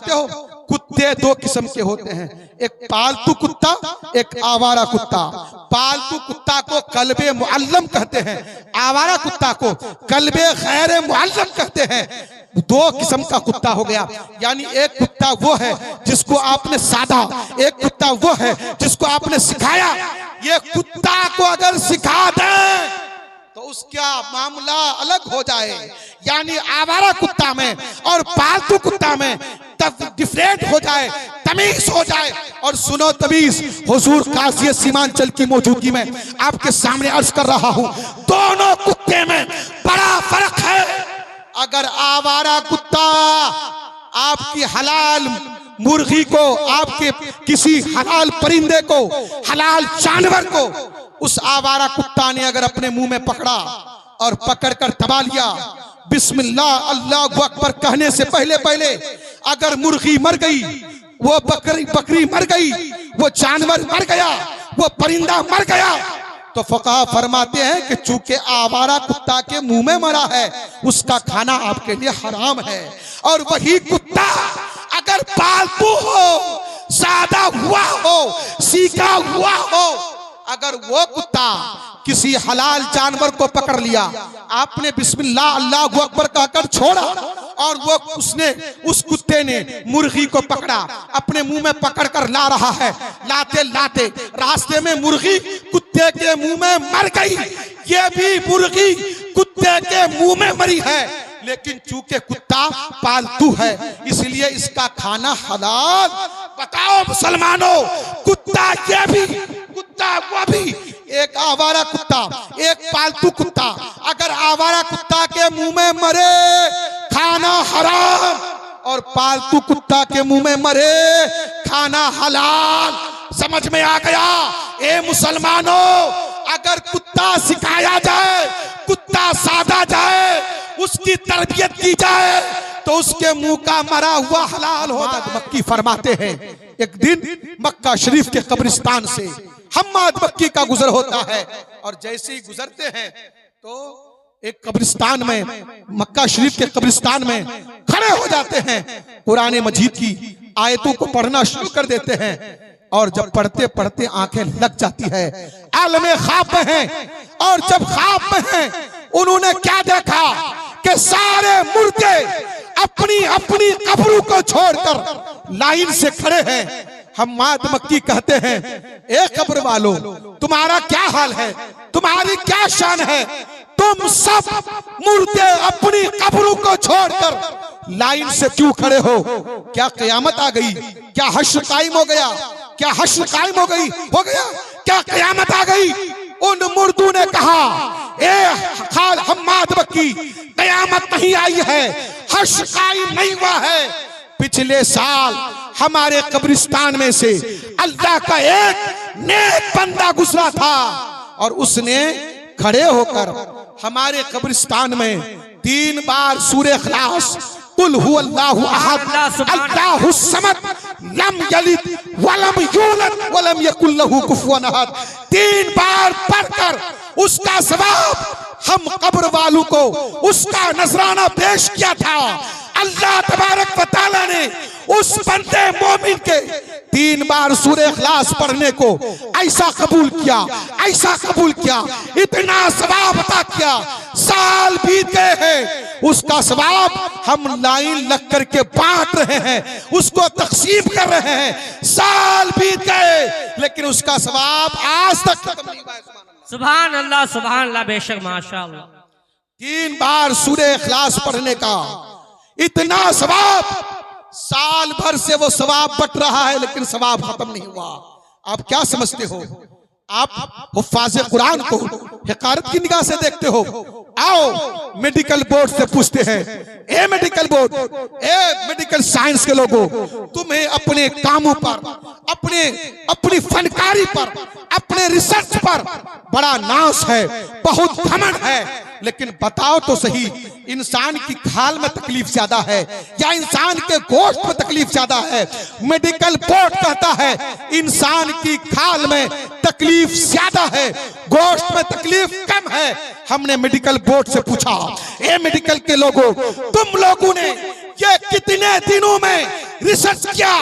जानते हो कुत्ते दो किस्म के होते हैं, एक पालतू कुत्ता, एक आवारा कुत्ता। पालतू कुत्ता को कल्बे मुअल्लम कहते हैं, आवारा कुत्ता को कल्बे गैर मुअल्लम कहते हैं। दो किस्म का कुत्ता हो गया, यानी एक कुत्ता वो है जिसको आपने साधा, एक कुत्ता वो है जिसको आपने सिखाया। ये कुत्ता को अगर सिखा दें तो उसका मामला अलग हो जाए, यानी आवारा कुत्ता में और पालतू कुत्ता में तब डिफरेंट हो जाए, तमीज हो जाए। और सुनो तमीज, हुजूर काजी सीमांचल की मौजूदगी में आपके सामने अर्ज कर रहा हूं, दोनों कुत्ते में बड़ा फर्क है। अगर आवारा कुत्ता आपकी हलाल मुर्गी को, आपके किसी हलाल परिंदे को, हलाल जानवर को उस आवारा कुत्ता ने अगर अपने मुंह में पकड़ा और पकड़कर दबा लिया, बिस्मिल्लाह अल्लाहु अकबर कहने से पहले पहले अगर मुर्गी मर गई, वो बकरी मर गई, वो जानवर मर गया, वो परिंदा मर गया, तो फक़हा फरमाते हैं कि चूंकि आवारा कुत्ता के मुंह में मरा है, उसका खाना आपके लिए हराम है। और वही कुत्ता अगर पालतू हो, सादा हुआ हो, सीखा हुआ हो, अगर वो कुत्ता किसी हलाल जानवर को पकड़ लिया, आपने बिस्मिल्लाह अल्लाहु अकबर कहकर छोड़ा और वो उस कुत्ते ने मुर्गी को पकड़ा, अपने मुंह में पकड़कर ला रहा है, लाते लाते रास्ते में मुर्गी कुत्ते के मुंह में मर गई। ये भी मुर्गी कुत्ते के मुंह में मरी है, लेकिन चूंकि कुत्ता पालतू है इसलिए इसका खाना हलाल। बताओ मुसलमानों, कुत्ता ये भी, कुत्ता वो भी, एक आवारा कुत्ता, एक पालतू कुत्ता, अगर आवारा कुत्ता के मुंह में मरे खाना हराम और पालतू कुत्ता के मुंह में मरे खाना हलाल। समझ में आ गया? ए मुसलमानों, अगर कुत्ता सिखाया जाए, कुत्ता साधा जाए, उसकी तरबियत की जाए तो उसके मुंह का मरा हुआ हलाल हो। मक्की फरमाते हैं, एक दिन मक्का शरीफ के कब्रिस्तान से हम्माद मक्की का गुजर होता है और जैसे ही गुजरते हैं तो एक कब्रिस्तान में, मक्का शरीफ के कब्रिस्तान में खड़े हो जाते हैं, कुरान मजीद की आयतों को पढ़ना शुरू कर देते हैं और जब पढ़ते पढ़ते आंखें लग जाती है, आलमे ख्वाब में हैं। और जब ख्वाब में हैं उन्होंने क्या देखा कि सारे मुर्दे अपनी अपनी कब्रों को छोड़कर लाइन से खड़े हैं। हम्माद मक्की कहते हैं, ए कब्र वालों, तुम्हारा क्या हाल है, तुम्हारी क्या शान है, तुम सब मुर्दे अपनी कब्रों को छोड़कर लाइन से क्यों खड़े हो? क्या क़यामत आ गई? क्या हश्र कायम हो गया? क्या हश्र कायम हो गया? क्या क़यामत आ गई? उन मुर्दों ने कहा, ए खाल हम्माद मक्की, क़यामत नहीं आई है, हश्र कायम नहीं हुआ है। पिछले साल हमारे कब्रिस्तान में से अल्लाह का एक नेक बंदा गुजरा था और उसने खड़े होकर हमारे कब्रिस्तान में 3 बार सूरह इखलास, कुल हुवल्लाहु अहद, अल्लाहुस समद, लम यलिद वलम यूलद वलम यकुल लहू कुफुवन अहद 3 बार पढ़कर उसका सवाब हम कब्र वालों को उसका नजराना पेश किया था। अल्लाह तबारक व तआला ने उस बंदे मोमिन के 3 बार सूरह इखलास पढ़ने को ऐसा कबूल किया, ऐसा कबूल किया, इतना सवाब अता किया। साल बीत गए हैं, उसका सवाब हम लाइन लग करके बांट रहे हैं, उसको तकसीम कर रहे हैं। साल बीत गए लेकिन उसका सवाब आज तक खत्म नहीं हुआ। सुभान अल्लाह, सुभान अल्लाह, बेशक माशाअल्लाह। 3 बार सूरह इखलास पढ़ने का इतना सवाब, साल भर से वो सवाब बट रहा है लेकिन सवाब खत्म नहीं हुआ। आप क्या समझते हो? आप हुफ्फाज़े कुरान को हिकारत की निगाह से देखते हो? आओ मेडिकल बोर्ड से पूछते हैं, ए मेडिकल बोर्ड, ए मेडिकल साइंस के लोगों, तुम्हें अपने कामों पर, अपनी फनकारी पर, अपने रिसर्च पर बड़ा नाज है, बहुत घमंड है, लेकिन बताओ तो सही, इंसान की खाल में तकलीफ ज्यादा है या इंसान के गोश्त में तकलीफ ज्यादा है? मेडिकल बोर्ड कहता है इंसान की खाल में तकलीफ ज्यादा है, गोश्त में तकलीफ कम है। हमने मेडिकल बोर्ड से पूछा, ए मेडिकल के लोगों, तुम लोगों ने ये कितने दिनों में रिसर्च किया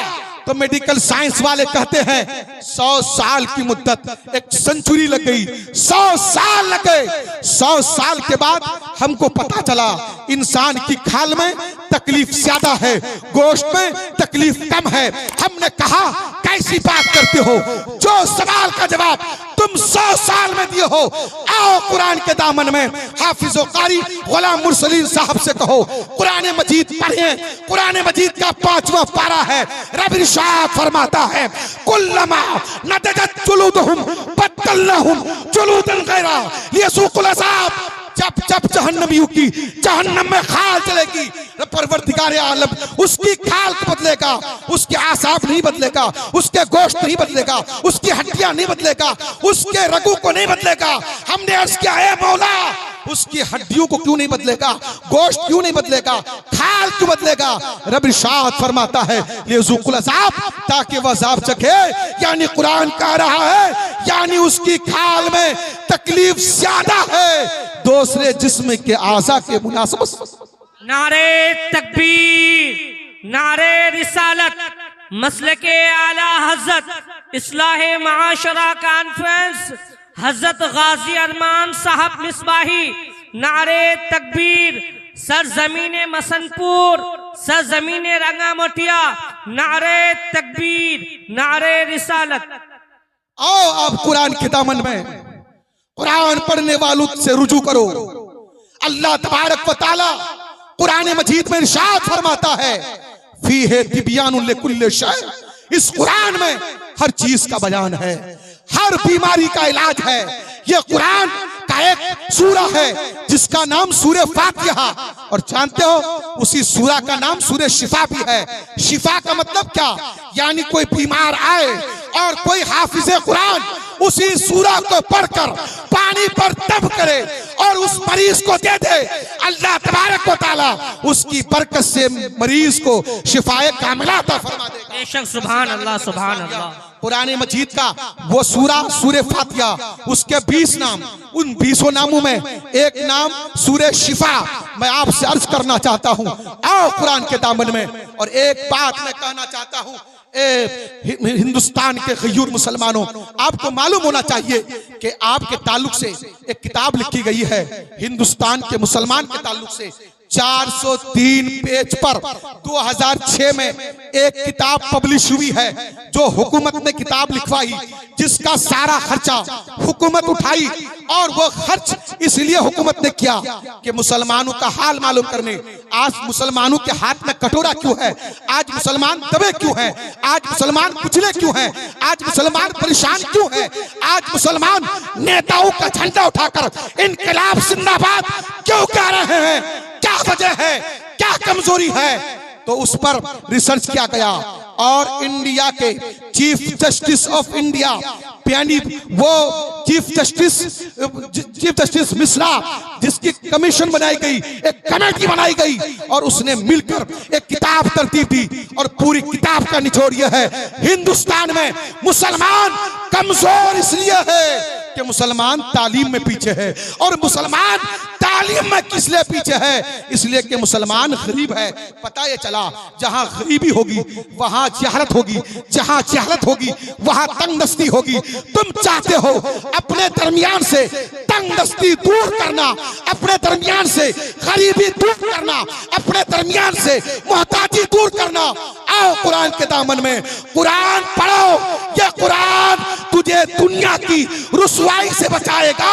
तो मेडिकल साइंस वाले कहते हैं 100 साल की मुद्दत, एक सेंचुरी लग गई, 100 साल लग गए। 100 साल के बाद हमको पता चला इंसान की खाल में तकलीफ ज्यादा है, गोश्त में तकलीफ कम है। हमने कहा कैसी बात करते हो, जो सवाल का जवाब तुम 100 साल में दिए हो, आओ कुरान के दामन में हाफिज कारी गुलाम मुरसलीन साहब से कहो कुरान मजीद पढ़ें। कुरान मजीद का 5वां पारा है, रब इरशाद फरमाता है कुल्लमा नदजत जुलूदुहुम बदलनाहुम जुलूदन गैरा लियसूकुल अज़ाब। जब जब जहन्नमियों की जहन्नम में खाल चलेगी, परवरदिगार आलम उसकी खाल बदलेगा, उसके आसाब नहीं बदलेगा, उसके गोश्त नहीं बदलेगा, उसकी हड्डियां नहीं बदलेगा, उसके रगू को नहीं बदलेगा। हमने अर्ज किया है मौला उसकी हड्डियों को क्यों नहीं बदलेगा, गोश्त क्यों नहीं बदलेगा, खाल क्यों बदलेगा? रब इरशाद फरमाता है लियज़ूकुल अज़ाब, ताकि वह अज़ाब चखे। यानी कुरान कह रहा है यानी उसकी खाल में तकलीफ ज्यादा है दूसरे जिस्म के आज़ा के मुनासिबत। नारे तकबीर, नारे रिसालत, मसलके आला हज़रत इस्लाह माशरा कॉन्फ्रेंस हज़रत गाजी अरमान साहब मिसबाही। नारे तकबीर, सरजमीन मसनपुर, सरजमीन रंगामोटिया, नारे तकबीर, नारे रिसालत। आओ आप कुरान के दामन में कुरान पढ़ने वालों से रुजू करो। अल्लाह तबारक व तआला कुरान मजीद में इरशाद फरमाता है फीहे तिब्यानुल लिकुल्लि शै। इस कुरान में हर चीज का बयान है, हर बीमारी का इलाज है। यह कुरान का एक सूरा है जिसका नाम सूरे फातिहा, और जानते हो उसी सूरा का नाम सूरे शिफा भी है। शिफा का मतलब क्या? यानी कोई बीमार आए और कोई हाफिज़े कुरान उसी सूरा को पढ़कर पानी पर तब करे और उस मरीज को दे दे, अल्लाह तबारक व तआला उसकी बरकत से मरीज को शिफाए कामिला अता फरमा देगा। बेशक सुभान अल्लाह, सुभान अल्लाह। कुरान मजीद का वो सूरा सूरे फातिहा, उसके 20 नाम, उन 20 नामों में एक नाम सूरे शिफा। मैं आपसे अर्ज करना चाहता हूँ आओ कुरान के दामन में। और एक बात मैं कहना चाहता हूँ हिंदुस्तान के गयूर मुसलमानों, आपको मालूम होना चाहिए कि आपके ताल्लुक से एक किताब लिखी गई है हिंदुस्तान के मुसलमान के ताल्लुक से। 403 पेज पर 2006 में एक किताब पब्लिश हुई है जो हुकूमत ने किताब लिखवाई, जिसका सारा खर्चा हुकूमत उठाई। और वो खर्च इसलिए हुकूमत ने किया कि मुसलमानों का हाल मालूम करने। आज मुसलमानों के हाथ में कटोरा क्यों है? आज मुसलमान दबे क्यों हैं? आज मुसलमान कुचले क्यों हैं? आज मुसलमान परेशान क्यों हैं? आज मुसलमान नेताओं का झंडा उठाकर इनकलाब जिंदाबाद क्यों कह रहे हैं? क्या वजह है? क्या कमजोरी है? तो उस पर रिसर्च किया गया और इंडिया के चीफ जस्टिस ऑफ इंडिया यानी वो चीफ जस्टिस मिश्रा, जिसकी कमीशन बनाई गई, एक कमेटी बनाई गई और उसने मिलकर एक किताब तरतीब दी। और पूरी किताब का निचोड़ यह है हिंदुस्तान में मुसलमान कमजोर इसलिए है कि मुसलमान तालीम में पीछे है। और मुसलमान तालीम में किस लिए पीछे है? इसलिए कि मुसलमान गरीब है। पता ये चला जहां गरीबी होगी वहां जहलत होगी, जहां जहलत होगी वहां तंगदस्ती होगी। तुम चाहते हो अपने दरमियान से तंगदस्ती दूर करना, अपने दरमियान से गरीबी दूर करना, अपने दरमियान से मोहताजी दूर करना। आओ कुरान के दामन में कुरान पढ़ो। ये कुरान तुझे दुनिया की रुसवाई से बचाएगा,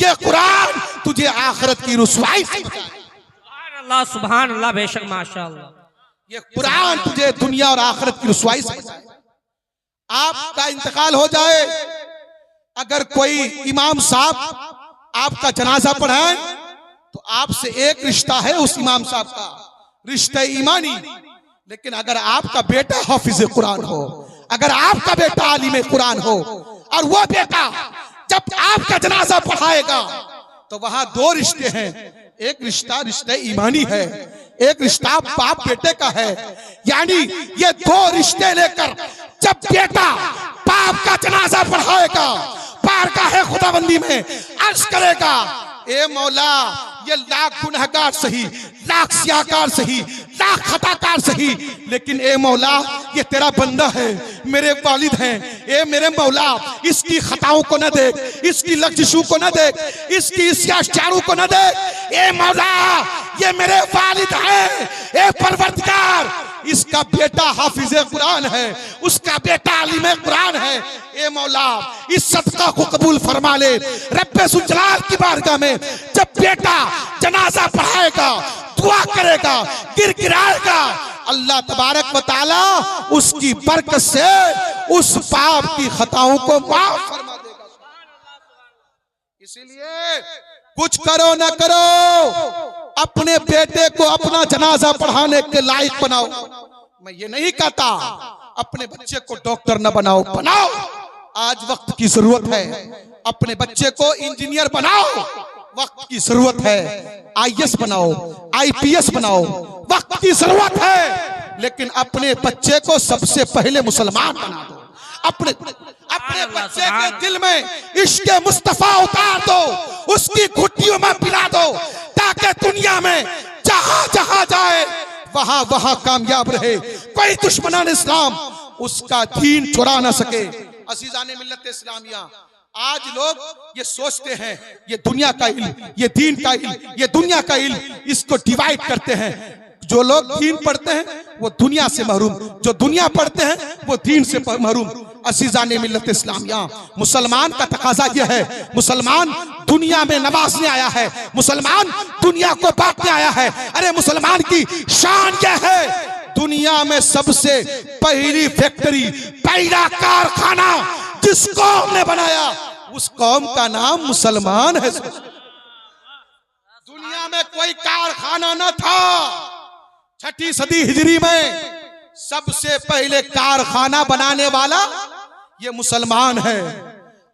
ये कुरान तुझे आखिरत की रुसवाई से बचाएगा। सुभान अल्लाह, सुभान अल्लाह, बेशक माशाअल्लाह। ये कुरान तुझे दुनिया और आखिरत की रुसवाई से बचाएगा। आपका इंतकाल हो जाए, अगर कोई इमाम साहब आपका जनाजा पढ़ाए तो आपसे एक रिश्ता है उस इमाम साहब का, रिश्ता ईमानी। लेकिन अगर आपका बेटा हाफिज कुरान हो, अगर आपका बेटा आलिम कुरान हो और वो बेटा जब आपका जनाजा पढ़ाएगा तो वहां 2 रिश्ते हैं। एक रिश्ता रिश्ता ईमानी है, एक रिश्ता बाप बेटे का है। यानी ये 2 रिश्ते लेकर जब बेटा बाप का जनाजा पढ़ाएगा, बारगाह खुदाबंदी में अर्ज करेगा, ए मौला ये लाख गुनहगार सही, लाख सियाहकार सही, लाख खताकार सही, लेकिन ए मौला ये तेरा बंदा है, मेरे वालिद हैं, ए मेरे मौला इसकी खताओं को न देख, इसकी लफ्ज़ों को न देख, इसकी इश्यारों को न देख, ए मौला ये मेरे वालिद हैं, ए परवरदिगार इसका बेटा हाफिज़े कुरान है, उसका बेटा आलिम कुरान है, ए मौला इस सदका को कबूल फरमा ले। रब्बे जुल जलाल की बारगाह में जब बेटा जनाजा पढ़ाएगा, दुआ करेगा, गिड़गिड़ाएगा, अल्लाह तबारक व तआला उसकी बरकत से उस पाप की खताओं को माफ फरमा देगा। इसीलिए कुछ करो ना करो, अपने बेटे को अपना जनाजा पढ़ाने के लायक बनाओ। मैं ये नहीं कहता अपने बच्चे को डॉक्टर न बनाओ, बनाओ, आज वक्त की जरूरत है। अपने बच्चे को इंजीनियर बनाओ, वक्त की जरूरत है। आईएएस बनाओ, आईपीएस बनाओ, वक्त की जरूरत है। लेकिन अपने बच्चे को सबसे पहले मुसलमान बना दो। अपने बच्चे के दिल में इश्क मुस्तफा उतार दो, उसकी घुट्टियों में पिला दो, ताकि दुनिया में जहां जहां जाए वहां वहां कामयाब रहे। कोई दुश्मनान इस्लाम उसका दीन चुरा ना सके। अजीजाने मिल्लत इस्लामिया, आज लोग ये सोचते हैं ये दुनिया का इल्म, ये दीन का इल्म, ये दुनिया का इल्म, इसको डिवाइड करते हैं। जो लोग दीन पढ़ते हैं वो दुनिया से महरूम, जो दुनिया पढ़ते हैं वो दीन से महरूम। अजीजाने मिल्लत इस्लामिया, मुसलमान का तकाजा यह है, मुसलमान दुनिया में नवाजने आया है, मुसलमान दुनिया को बांटने आया है। अरे मुसलमान की शान यह है, दुनिया में सबसे पहली फैक्ट्री, पहला कारखाना जिस कौम ने बनाया उस कौम का नाम मुसलमान है। दुनिया में कोई कारखाना न था। 6ठी सदी हिजरी में सबसे पहले कारखाना बनाने वाला ये मुसलमान है।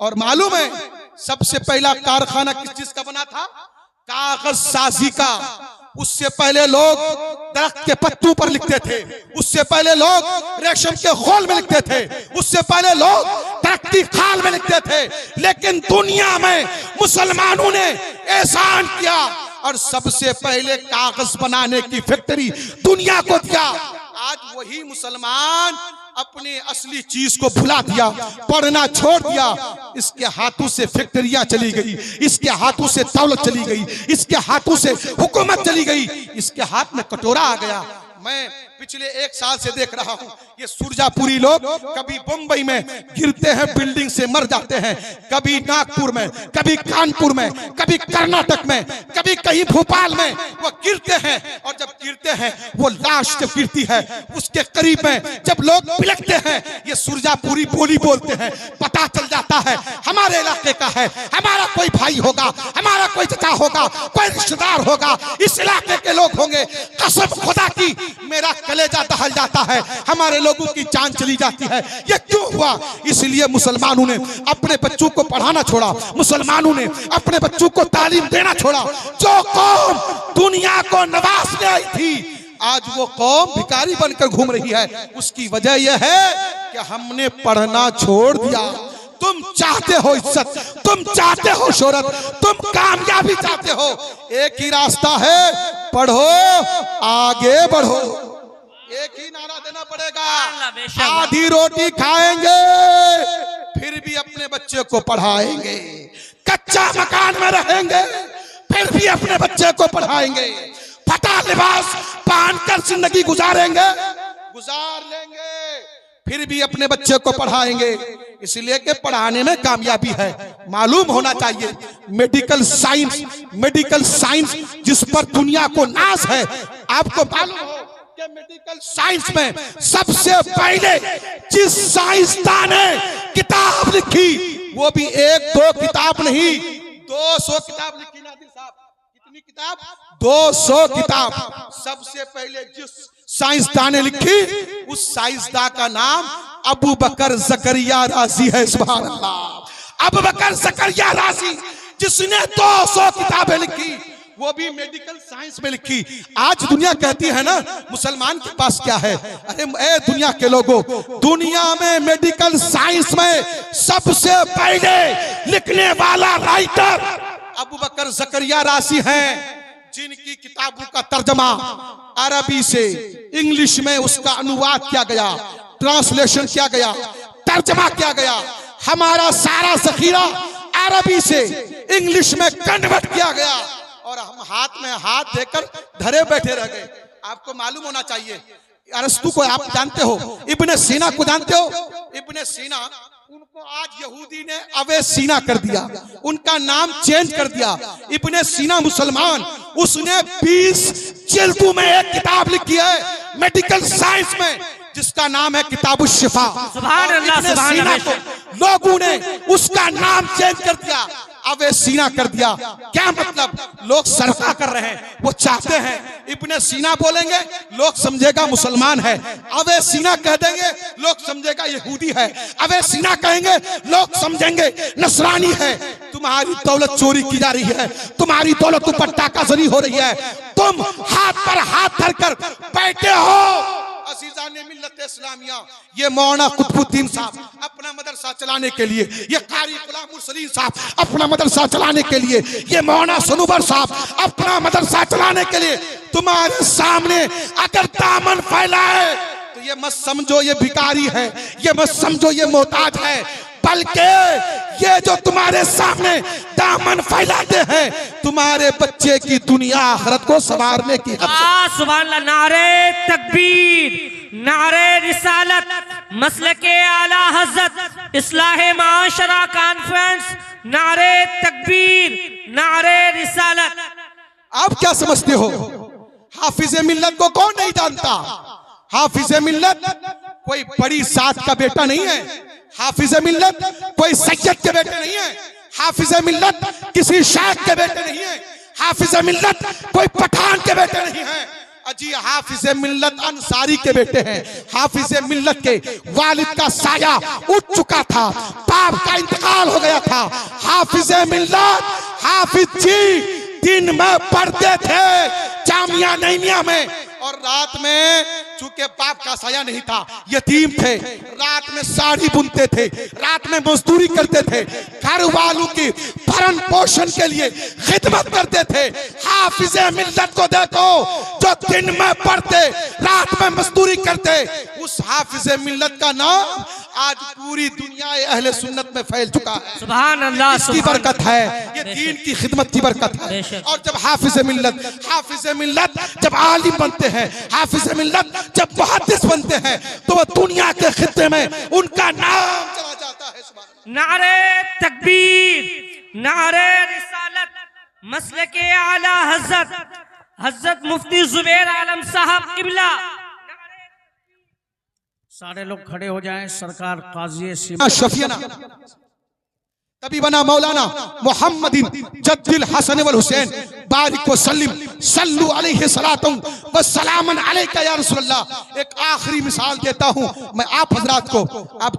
और मालूम है सबसे पहला कारखाना किस चीज का बना था? कागज साजी का। उससे पहले लोग दरख्त के पत्तों पर लिखते थे, उससे पहले लोग रेशम के खोल में लिखते थे, उससे पहले लोग दरख्त की खाल में लिखते थे। लेकिन दुनिया में मुसलमानों ने एहसान किया और सबसे पहले कागज बनाने की फैक्ट्री दुनिया को दिया। आज वही मुसलमान अपने असली चीज को भुला दिया, पढ़ना छोड़ दिया। इसके हाथों से फैक्ट्रियां चली गई, इसके हाथों से दौलत चली गई, इसके हाथों से हुकूमत चली गई, इसके हाथ में कटोरा आ गया। मैं पिछले 1 साल से देख रहा हूं ये सुरजापुरी लोग कभी बंबई में गिरते हैं, बिल्डिंग से मर जाते हैं, कभी नागपुर में, कभी कानपुर में, कभी कर्नाटक में, कभी कहीं भोपाल में वो गिरते हैं। और जब गिरते हैं वो लाश जब गिरती है उसके करीब में जब लोग पिलकते हैं, ये सुरजापुरी बोली बोलते हैं, पता चल जाता है हमारे इलाके का है, हमारा कोई भाई होगा, हमारा कोई चाचा होगा, कोई रिश्तेदार होगा, इस इलाके के लोग होंगे। कसम खुदा की मेरा कलेजा दहल जाता है, हमारे लोगों की जान चली जाती है। ये क्यों हुआ? इसलिए मुसलमानों ने अपने बच्चों को पढ़ाना छोड़ा, मुसलमानों ने अपने बच्चों को तालीम देना छोड़ा। जो कौम दुनिया को नवाजने आई थी आज वो कौम भिखारी बनकर घूम रही है। उसकी वजह यह है कि हमने पढ़ना छोड़ दिया। तुम चाहते हो इज्जत, तुम चाहते हो शोहरत, तुम कामयाबी चाहते हो, एक ही रास्ता है, पढ़ो, आगे बढ़ो। एक ही नारा देना पड़ेगा, आधी रोटी खाएंगे फिर भी अपने बच्चे को पढ़ाएंगे, कच्चा मकान में रहेंगे फिर भी अपने बच्चे को पढ़ाएंगे, फटा लिबास पहनकर जिंदगी गुजार लेंगे फिर भी अपने बच्चे को पढ़ाएंगे। इसलिए कि पढ़ाने में कामयाबी है। मालूम होना चाहिए मेडिकल साइंस जिस पर दुनिया को नाज है। आपको मालूम हो कि मेडिकल साइंस में सबसे पहले जिस साइंसदान ने किताब लिखी वो भी 1-2 किताब नहीं, 200 किताब लिखी। नादिर साहब कितनी किताब? 200 किताब। सबसे पहले जिस साइंसदान ने लिखी उस साइंसदान का नाम अबू बकर ज़करिया राज़ी है। सुभान अल्लाह। अबू बकर ज़करिया राज़ी जिसने 200 किताबें लिखी, वो भी मेडिकल साइंस में लिखी। आज दुनिया कहती है ना मुसलमान के पास क्या है? अरे ए दुनिया के लोगों, दुनिया में मेडिकल साइंस में सबसे पहले लिखने वाला राइटर अबू बकर ज़करिया राज़ी हैं, जिनकी किताबों का तर्जमा अरबी से इंग्लिश में उसका अनुवाद किया गया, ट्रांसलेशन किया गया, तर्जमा किया गया। हमारा सारा जखीरा अरबी से इंग्लिश में कन्वर्ट किया गया और हम हाथ में हाथ देकर धरे बैठे रह गए। आपको मालूम होना चाहिए, अरस्तु को आप जानते हो, इब्ने सीना को जानते हो। इब्ने सीना, उनको आज यहूदी ने अवेसीना कर दिया, उनका नाम चेंज कर दिया। इब्ने सीना मुसलमान, उसने 20 जिल्दों में एक किताब लिखी है मेडिकल साइंस में, जिसका नाम है किताबुश शिफा। सुभान अल्लाह, सुभान अल्लाह। लोगों ने उसका नाम चेंज कर दिया, अवेसीना कर दिया। क्या मतलब? लोग सरफा कर रहे हैं, वो चाहते हैं इब्ने सीना बोलेंगे लोग समझेगा मुसलमान है, अवेसीना कह देंगे लोग समझेगा यहूदी है, अवेसीना कहेंगे लोग समझेंगे नसरानी है। तुम्हारी दौलत चोरी की जा रही है, तुम्हारी दौलत ऊपर टाकाजनी हो रही है, तुम हाथ पर हाथ धरकर बैठे हो। अज़ीज़ाने मिल्लत इस्लामिया, ये मौलाना कुतुबुद्दीन साहब अपना मदरसा चलाने के लिए, ये कारी गुलाम मुरसलीन साहब अपना मदरसा चलाने के लिए, ये मौलाना सनूबर साहब अपना मदरसा चलाने के लिए तुम्हारे सामने अगर दामन फैलाए तो ये मत समझो ये भिखारी है, ये मत समझो ये मोहताज है, बल्कि ये जो तुम्हारे सामने दामन फैलाते हैं तुम्हारे बच्चे की दुनिया आखिरत को संवारने की। सुभान अल्लाह। नारे तकबीर, नारे रिसालत, मसलके आला हज़रत इस्लाह माशरा कॉन्फ्रेंस, नारे तकबीर, नारे रिसालत। आप क्या समझते हो, हाफिज मिल्लत को कौन नहीं जानता? हाफिज मिल्लत कोई बड़ी साथ का बेटा नहीं है, हाफिज मिल्लत कोई सैयद के बेटे नहीं है, हाफिज मिल्लत किसी शायख के बेटे नहीं है, हाफिज मिल्लत कोई पठान के बेटे नहीं है। अजी हाफिज मिल्लत अंसारी के बेटे हैं। हाफिज मिल्लत के वालिद का साया उठ चुका था, बाप का इंतकाल हो गया था। हाफिज मिल्लत, हाफिज जी दिन में पढ़ते थे जामिया नईमिया में, और रात में चूंकि बाप का साया नहीं था, यतीम थे, रात में साड़ी बुनते थे, रात में मजदूरी करते थे, घर वालों की भरण पोषण के लिए खिदमत करते थे। हाफिज मिल्लत को देखो जो दिन में पढ़ते रात में मजदूरी करते, उस हाफिज मिल्लत का नाम आज पूरी दुनिया अहले सुन्नत में फैल चुका है। सुभान अल्लाह, इसकी बरकत है, ये दीन की खिदमत की बरकत है। और जब हाफिज मिल्लत जब आलिम बनते हैं, हाफिज मिल्लत जब मुहद्दिस बनते हैं, तो वो दुनिया के खित्ते में उनका नाम चला जाता है। नारे तकबीर, नारे रिसालत, मसलके आला हज़रत मुफ्ती जुबैर आलम साहब किबला। सारे लोग खड़े हो जाएं। सरकार काजी शफियाना तभी बना मौलाना मोहम्मदिन जद्दिल हसन वल हुसैन बारिक व सल्लिम सल्लु अलैहि सलातुम व सलामन अलैका या रसूलल्लाह। एक आखिरी मिसाल देता हूं मैं आप हजरात को। आप